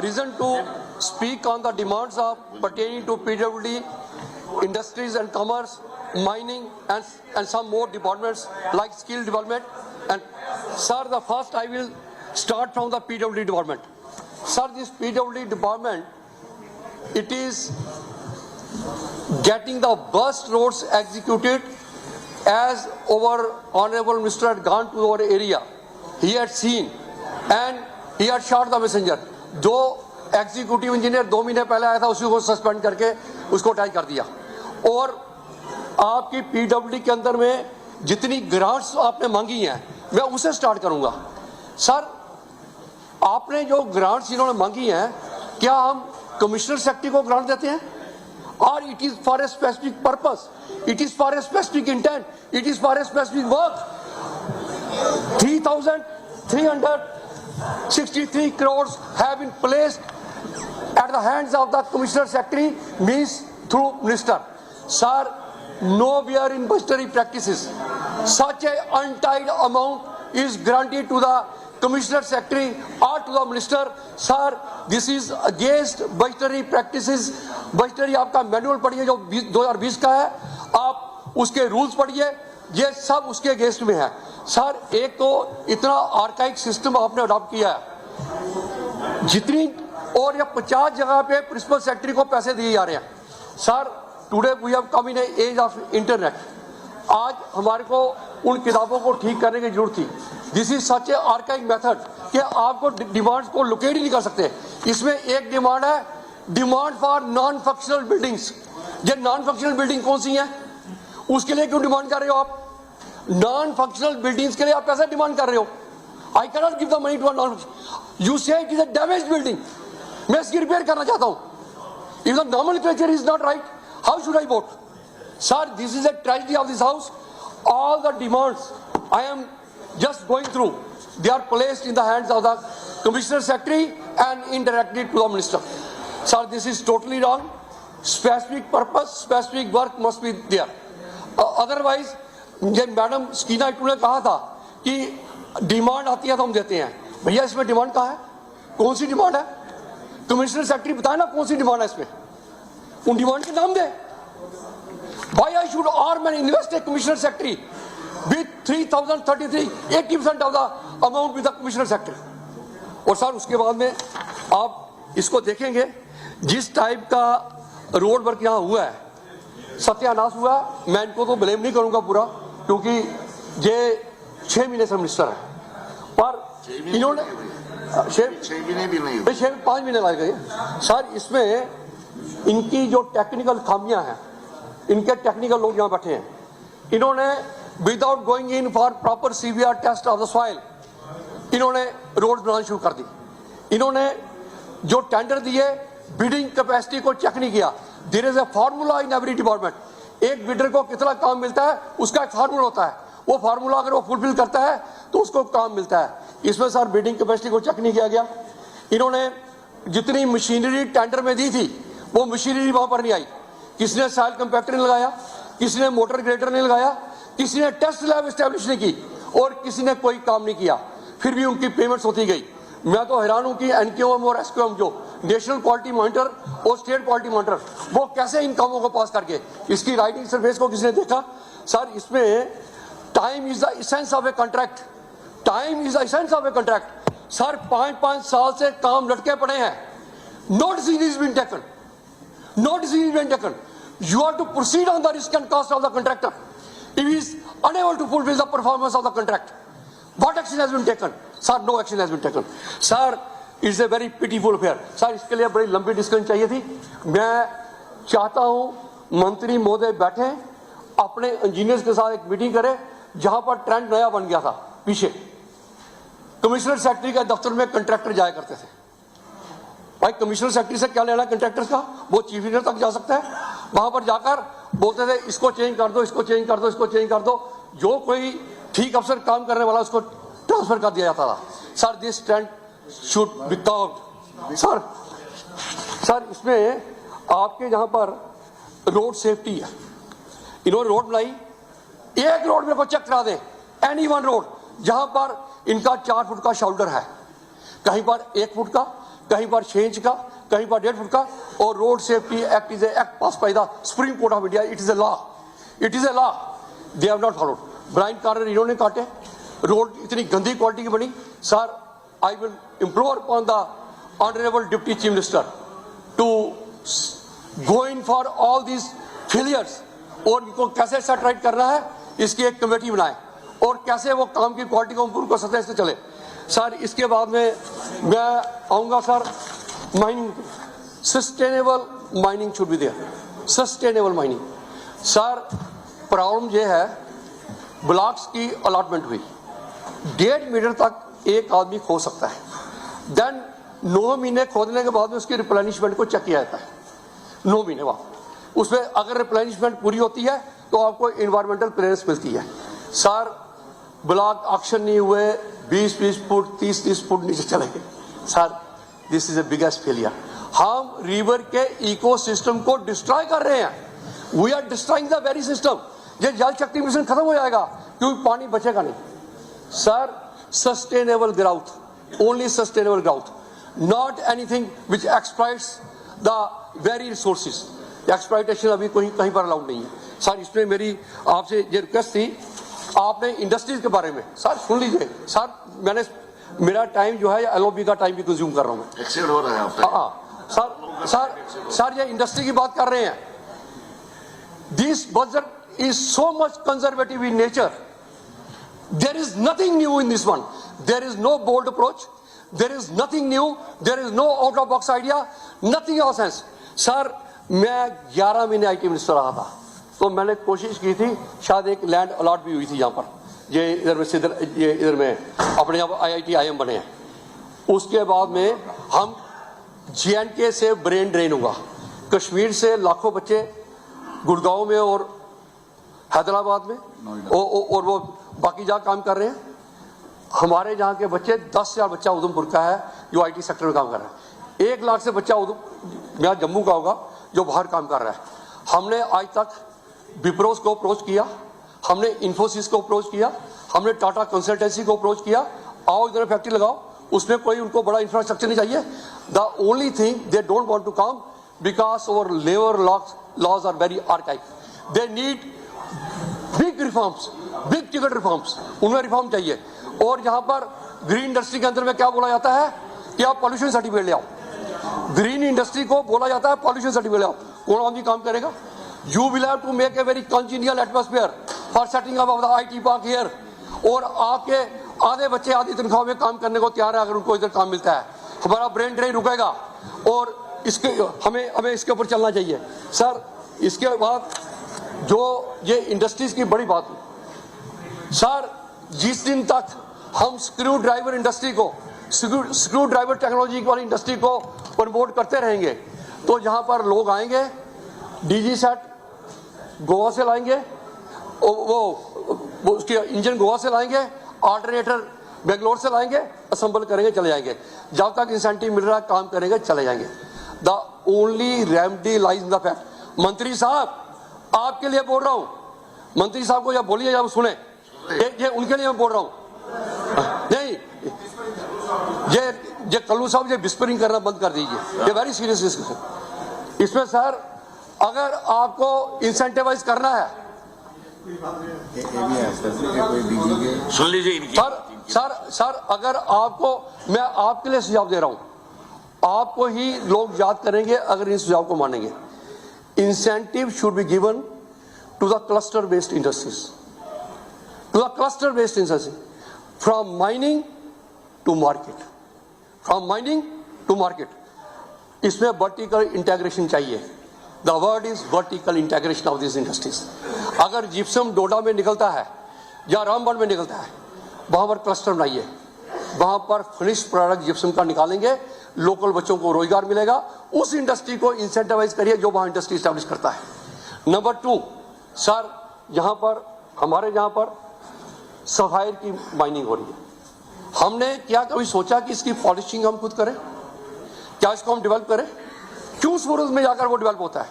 reason to speak on the demands of pertaining to PWD, industries and commerce, mining and some more departments like skill development. And sir, the first I will start from the PWD department. Sir, this PWD department, it is getting the worst roads executed. As our Honorable Minister had gone to our area, he had seen and he had shot the messenger. जो executive engineer 2 महीने पहले आया था उसी को suspend करके उसको tie कर दिया। और आपकी पीडब्ल्यूडी के अंदर में जितनी ग्रांट्स आपने मांगी हैं मैं उसे स्टार्ट करूंगा। सर, आपने जो ग्रांट्स इन्होंने मांगी हैं, क्या हम कमिश्नर सेक्रेटरी को ग्रांट देते हैं? और it is for a specific purpose, it is for a specific intent, it is for a specific work. 3,363 crores have been placed at the hands of the Commissioner Secretary, means through Minister. Sir, nowhere in budgetary practices such an untied amount is granted to the Commissioner Secretary or to the Minister. Sir, this is against budgetary practices. budgetary आपका manual पढ़िए जो 2020 का है, आप उसके rules पढ़िए, ये सब उसके अगेंस्ट में है। सर, एक तो इतना आर्काइक सिस्टम आपने अडॉप्ट किया है, जितनी और या 50 जगह पे प्रिंसिपल सेक्रेटरी को पैसे दिए जा रहे हैं। Sir, today we have come in age of internet. आज हमारे को उन किताबों को ठीक करने की जरूरत थी। This is such A archaic method कि आपको डिमांड्स को लोकेट ही नहीं कर सकते। इसमें एक डिमांड है, demand for non functional buildings. ये नॉन फंक्शनल बिल्डिंग कौन सी है, उसके लिए क्यों डिमांड कर रहे हो आप? नॉन फंक्शनल बिल्डिंग्स के लिए आप पैसा डिमांड कर रहे हो। I can not give the money to a non, you say it is a damaged building, मैं इसकी रिपेयर करना चाहता हूं। If the nomenclature is not right, how should I vote? Sir, this is a tragedy of this house. All the demands I am just going through, they are placed in the hands of the Commissioner Secretary and indirectly to the Minister. Sir, this is totally wrong. Specific purpose, specific work must be there. Otherwise, जब madam स्कीना इटू ने कहा था कि demand आती है तो हम देते हैं, भैया इसमें डिमांड कहाँ है? कौन सी डिमांड है? कमिश्नर सेक्रेटरी बताए ना कौन सी डिमांड है इसमें, उन डिमांड के नाम दे। Why I should arm and invest a commissioner secretary with 3,033, 80% of the amount with the commissioner secretary? और सर, उसके बाद में आप इसको देखेंगे, जिस टाइप का रोड वर्क यहाँ हुआ है, सत्यानाश हुआ। मैं इनको तो ब्लेम नहीं करूंगा पूरा, क्योंकि ये 6 महीने से मिनिस्टर है, पर इन्होंने 5 महीने लग गए। सर, इसमें इनकी जो टेक्निकल खामियां हैं, इनके टेक्निकल लोग यहाँ बैठे हैं, इन्होंने without going in for proper CVR test of the soil इन्होंने रोड बनाना शुरू कर दी। इन्होंने जो टेंडर दिए, बिडिंग कैपेसिटी को चेक नहीं किया। There is a formula in every department. एक बिडर को कितना काम मिलता है उसका एक फार्मूला होता है, वो फार्मूला अगर वो फुलफिल करता है तो उसको काम मिलता है। इसमें सर बिडिंग कैपेसिटी को चेक नहीं किया गया। इन्होंने जितनी मशीनरी टेंडर में दी थी वो मशीनरी वहां पर नहीं आई। किसी ने सॉइल कंपैक्टर नहीं लगाया, किसी ने मोटर ग्रेडर नहीं लगाया, किसी ने टेस्ट लैब एस्टेब्लिश नहीं की, और किसी ने कोई काम नहीं किया। फिर भी उनकी पेमेंट्स होती गई। मैं तो हैरान हूं कि एनक्यूएम और एसक्यूएम जो नेशनल क्वालिटी मॉनिटर और स्टेट क्वालिटी मॉनिटर, वो कैसे इन कामों को पास करके, इसकी राइटिंग सरफेस को किसी ने देखा? सर, इसमें time is the essence of a contract, time is the essence of a contract. Sir, 5-5 साल से काम लटके पड़े हैं, no decision is been taken, no decision is being taken. You have to proceed on the risk and cost of the contractor if he is unable to fulfill the performance of the contract. What action has been taken? Sir, no action has been taken. Sir, it's a very pitiful affair. Sir, इसके लिए बड़ी लंबी discussion चाहिए थी। मैं चाहता हूं मंत्री महोदय बैठे, अपने इंजीनियर्स के साथ एक मीटिंग करें, जहां पर ट्रेंड नया बन गया था। पीछे कमिश्नर सेक्रेटरी के दफ्तर में कंट्रैक्टर जाया करते थे। भाई, कमिश्नर सेक्रेटरी से क्या लेना कंट्रैक्टर्स का? वो चीफ इंजीनियर तक जा सकता है। वहां पर जाकर बोलते थे इसको चेंज कर दो, इसको चेंज कर दो, इसको चेंज कर दो। जो कोई ठीक अफसर काम करने वाला उसको ट्रांसफर कर दिया जाता था। Sir, this trend should be curved. Sir, इसमें आपके जहां पर रोड सेफ्टी है, इन्होंने रोड बनाई, एक रोड में को चेक करा दें, एनी वन रोड जहां पर इनका 4 फुट का शोल्डर है, कहीं पर 1 फुट का, कहीं पर 6 इंच का, कहीं पर 1.5 फुट का। और road safety act is act pass by the supreme court of India. It is a law, it is a law, they have not followed. Blind corner इन्होंने काटे, रोड इतनी गंदी क्वालिटी की बनी। Sir, I will implore upon the honourable deputy chief minister to go in for all these failures, और इनको कैसे set right करना है इसकी एक कमेटी बनाए, और कैसे वो काम की क्वालिटी को इम्प्रूव कर सकते हैं, इससे चले। सर, इसके बाद में मैं आऊँगा sir mining, sustainable mining should be there, sustainable mining. Sir, problem ये है, ब्लॉक्स की अलॉटमेंट हुई, 1.5 मीटर तक एक आदमी खोद सकता है, देन 9 महीने खोदने के बाद में उसकी रिप्लेनिशमेंट को चेक किया जाता है। 9 महीने बाद उसमें अगर रिप्लेनिशमेंट पूरी होती है तो आपको इन्वायरमेंटल क्लियरेंस मिलती है। सर, ब्लॉक ऑक्शन नहीं हुए, 20-20 फुट 30-30 फुट नीचे चले गए। Sir, this is a biggest failure. हम रिवर के इकोसिस्टम को डिस्ट्रॉय कर रहे हैं। We are destroying the very system. ये जल शक्ति मिशन खत्म हो जाएगा क्योंकि पानी बचेगा नहीं। Sir, sustainable growth, only sustainable growth, not anything which exploits the very resources. Exploitation अभी कोई कहीं पर अलाउड नहीं है। सर, इसमें मेरी आपसे ये रिक्वेस्ट थी, आपने इंडस्ट्रीज के बारे में सर सुन लीजिए। सर, मैंने मेरा टाइम जो है एलओबी का टाइम भी कंज्यूम कर रहा हूँ मैं, एक्सीड हो रहा है आपका। हाँ सर, सर ये इंडस्ट्री की बात कर रहे हैं। This budget is so much conservative in nature, there is nothing new in this one, there is no bold approach, there is nothing new, there is no out of box idea, nothing of sense. Sir, मैं 11 महीने IT minister रहा था, तो मैंने कोशिश की थी, शायद एक लैंड अलॉट भी हुई थी यहाँ पर, ये इधर में सिद्धर, ये इधर में अपने यहाँ IIT IIM बने हैं। उसके बाद में हम JNK से ब्रेन ड्रेन हुआ, कश्मीर से लाखों बच्चे गुड़गांव में और हैदराबाद में और वो बाकी जगह काम कर रहे हैं। हमारे यहाँ के बच्चे 10,000 बच्चा उधमपुर का है जो IT सेक्टर में काम कर रहा है। 1 लाख से बच्चा यहाँ जम्मू का होगा जो बाहर काम कर रहा है। हमने आज तक विप्रोस को अप्रोच किया, हमने इन्फोसिस को अप्रोच किया, हमने टाटा कंसल्टेंसी को अप्रोच किया, आओ इधर फैक्ट्री लगाओ, उसमें कोई उनको बड़ा इंफ्रास्ट्रक्चर नहीं चाहिए। The only thing they don't want to come because our labour laws are very archaic. They need big reforms, big ticket reforms, उन्हें रिफॉर्म चाहिए। और यहाँ पर ग्रीन इंडस्ट्री के अंदर में क्या बोला जाता है कि आप पॉल्यूशन सर्टिफिकेट ले आओ। ग्रीन इंडस्ट्री को बोला जाता है पॉल्यूशन सर्टिफिकेट ले आओ, कौन आदमी काम करेगा? You will have to make a very congenial atmosphere for setting up of the IT park here। और आपके आधे बच्चे आधी तनख्वाह में काम करने को तैयार है अगर उनको इधर काम मिलता है। हमारा ब्रेन ड्रेन रुकेगा और इसके हमें इसके ऊपर चलना चाहिए। सर, इसके बाद जो ये इंडस्ट्रीज की बड़ी बात है सर, जिस दिन तक हम स्क्रू ड्राइवर इंडस्ट्री को, स्क्रू ड्राइवर टेक्नोलॉजी वाली इंडस्ट्री को प्रमोट करते रहेंगे तो यहाँ पर लोग आएंगे, DG सेट गोवा से लाएंगे, वो उसके इंजन गोवा से लाएंगे, ऑल्टरनेटर बेंगलोर से लाएंगे, असेंबल करेंगे, चले जाएंगे। जब तक इंसेंटिव मिल रहा है काम करेंगे, चले जाएंगे। The only remedy lies in the fact. मंत्री साहब, आपके लिए बोल रहा हूं, मंत्री साहब को जब बोलिए, जब सुने, ये उनके लिए मैं बोल रहा हूं। नहीं, ये कल्लू साहब, ये विस्परिंग करना बंद कर दीजिए, ये वेरी सीरियस डिस्कशन। इसमें सर, अगर आपको इंसेंटिवाइज करना है, सुन लीजिए इनकी। सर अगर आपको, मैं आपके लिए सुझाव दे रहा हूं, आपको ही लोग याद करेंगे अगर इन सुझाव को मानेंगे। Incentive should be given to the cluster based industries, to the cluster based industry, from mining to market, from mining to market. इसमें वर्टिकल इंटीग्रेशन चाहिए। The word is vertical integration of these industries। अगर gypsum डोडा में निकलता है या रामबन में निकलता है, वहां पर क्लस्टर बनाइए, वहां पर फिनिश प्रोडक्ट जिप्सम का निकालेंगे, लोकल बच्चों को रोजगार मिलेगा। उस इंडस्ट्री को इंसेंटिवाइज करिए जो वहां इंडस्ट्री स्टैब्लिश करता है। नंबर 2, सर, यहाँ पर हमारे यहाँ पर सफायर की माइनिंग हो रही है। हमने क्या कभी सोचा कि इसकी पॉलिशिंग हम खुद करें? क्या इसको हम डेवलप करें? क्यों सूरज में जाकर वो डेवलप होता है?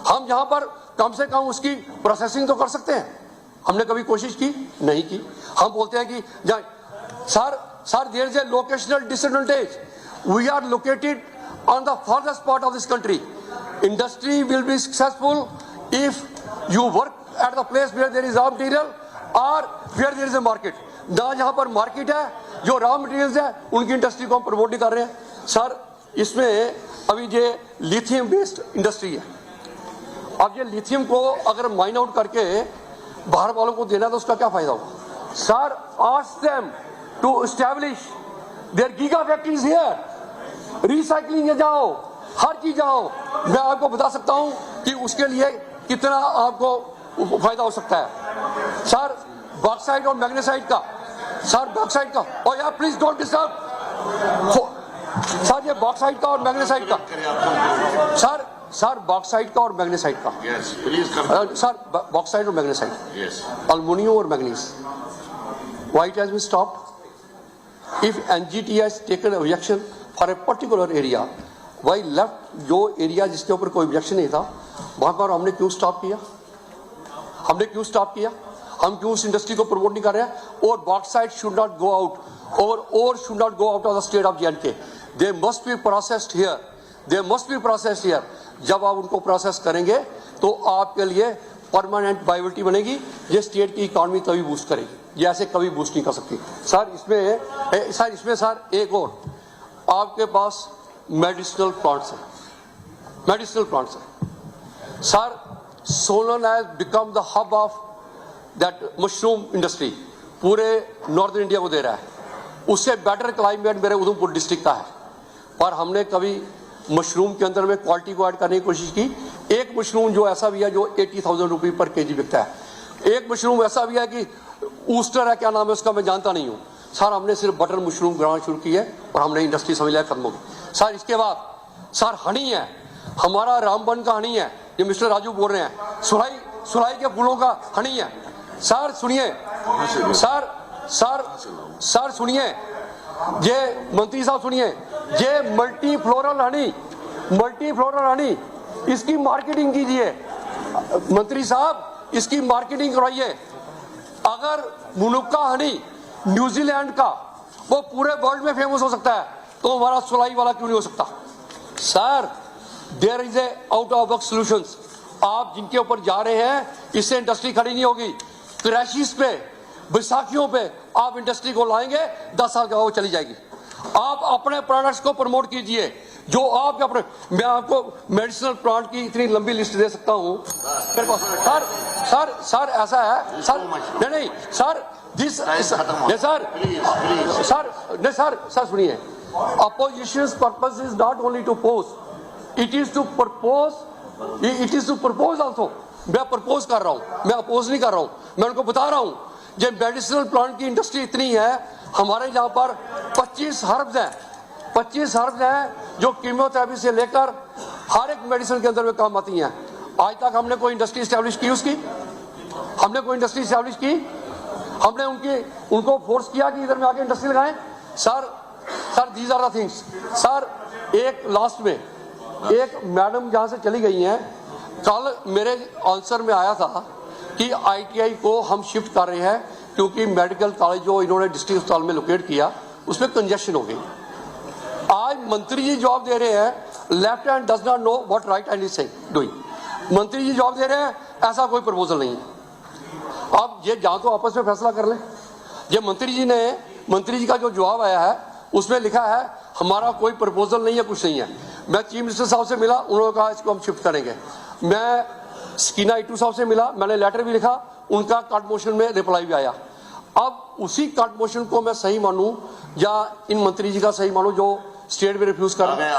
हम यहाँ पर कम से कम उसकी प्रोसेसिंग तो कर सकते हैं। हमने कभी कोशिश की? नहीं की। हम बोलते हैं कि sir there is a locational disadvantage. we are located on the farthest part of this country. Industry will be successful if you work at the place where there is raw material or where there is a market. ना जहाँ पर market है, जो raw materials है, उनकी industry को हम promote नहीं कर रहे हैं सर। इसमें अभी ये लिथियम बेस्ड इंडस्ट्री है। अब ये लिथियम को अगर माइन आउट करके बाहर वालों को देना तो उसका क्या फायदा होगा sir? Ask them to establish their giga factories here, recycling में जाओ, हर चीज जाओ। मैं आपको बता सकता हूं कि उसके लिए कितना आपको फायदा हो सकता है सर। बॉक्साइट और मैग्नेसाइट का सर, बॉक्साइट का, और यार प्लीज डोंट डिस्टर्ब सर, ये बॉक्साइट का और मैग्नेसाइट का सर, सर बॉक्साइट का और मैग्नेसाइट का सर, बॉक्साइट और मैग्नेसाइट, अल्मुनियम और manganese, why it has been stopped? If NGT has taken objection for a particular area, why left जो एरिया जिसके ऊपर कोई ऑब्जेक्शन नहीं था वहां पर हमने क्यों स्टॉप किया? हमने क्यों स्टॉप किया? हम क्यों उस इंडस्ट्री को प्रमोट नहीं कर रहे हैं? और bauxite should not go out और should not go out of the state of J&K. They must be processed here, they must be processed here. जब आप उनको प्रोसेस करेंगे तो आपके लिए परमानेंट वायबिलिटी बनेगी। ये स्टेट की इकॉनमी तभी बूस्ट करेगी, ये ऐसे कभी बूस्ट नहीं कर सकती सर। इसमें सर एक और आपके पास मेडिसिनल प्लांट्स हैं, मेडिसिनल प्लांट्स हैं sir. Solan has become the hub of that mushroom industry, पूरे नॉर्दर्न इंडिया को दे रहा है। उससे बेटर क्लाइमेट मेरे उधमपुर डिस्ट्रिक्ट का है, पर हमने कभी मशरूम के अंदर में क्वालिटी को ऐड करने की कोशिश की। एक मशरूम जो ऐसा भी है जो 80,000 रुपये पर केजी बिकता है। एक मशरूम ऐसा भी है कि ऊस्टर है, क्या नाम है उसका, मैं जानता नहीं हूँ सर। हमने सिर्फ बटर मशरूम बनाना शुरू की है और हमने इंडस्ट्री समझ लिया खत्म होगी सर। इसके बाद सर हनी है, हमारा रामबन का हनी है, ये मिस्टर राजू बोल रहे हैं। सुराई के फूलों का हनी है सर। सुनिए सर, सर सुनिए, ये मंत्री साहब सुनिए, ये मल्टी फ्लोरल हनी, इसकी मार्केटिंग कीजिए मंत्री साहब, इसकी मार्केटिंग करवाइए। अगर मुनुक्का हनी न्यूजीलैंड का वो पूरे वर्ल्ड में फेमस हो सकता है तो हमारा सुलाई वाला क्यों नहीं हो सकता sir? There is a out of box solutions. आप जिनके ऊपर जा रहे हैं इससे इंडस्ट्री खड़ी नहीं होगी। क्रैशिस पे, बैसाखियों पे आप इंडस्ट्री को लाएंगे, 10 साल के बाद वो चली जाएगी। आप अपने प्रोडक्ट्स को प्रमोट कीजिए जो आपके अपने। मैं आपको मेडिसिनल प्लांट की इतनी लंबी लिस्ट दे सकता हूं सर ऐसा है सर, नहीं सर, दिस सर सुनिए, opposition's purpose is not only to pose, it is to propose also. मैं प्रपोज कर रहा हूं, मैं अपोज नहीं कर रहा हूं, मैं उनको बता रहा हूं। ये मेडिसिनल प्लांट की इंडस्ट्री इतनी है, हमारे यहाँ पर 25 हर्ब्स हैं जो कीमोथेरेपी से लेकर हर एक मेडिसिन के अंदर में काम आती हैं। आज तक हमने कोई इंडस्ट्री स्टैब्लिश की उसकी? हमने कोई इंडस्ट्री स्टैब्लिश की? हमने उनको फोर्स किया कि इधर में आके इंडस्ट्री लगाएं? Sir these are the things sir. एक लास्ट में एक मैडम जहाँ से चली गई हैं, कल मेरे आंसर में आया था कि ITI को हम शिफ्ट कर रहे हैं क्योंकि मेडिकल कॉलेज जो इन्होंने डिस्ट्रिक्ट अस्पताल में लोकेट किया उसमें कंजेशन हो गई। आज मंत्री जी जवाब दे रहे हैं, left hand does not know what right hand is saying doing. मंत्री जी जवाब दे रहे हैं, ऐसा कोई प्रपोजल नहीं है। अब ये जहाँ तो आपस में फैसला कर लें। ये मंत्री जी का जो जवाब आया है उसमें लिखा है हमारा कोई प्रपोजल नहीं है, कुछ नहीं है। मैं चीफ मिनिस्टर साहब से मिला, उन्होंने कहा इसको हम शिफ्ट करेंगे। मैं स्कीना इटू साहब से मिला, मैंने लेटर भी लिखा, उनका कट मोशन में रिप्लाई भी आया। अब उसी कट मोशन को मैं सही मानूं या इन मंत्री जी का सही मानूं जो स्टेट में रिफ्यूज कर रहे हैं?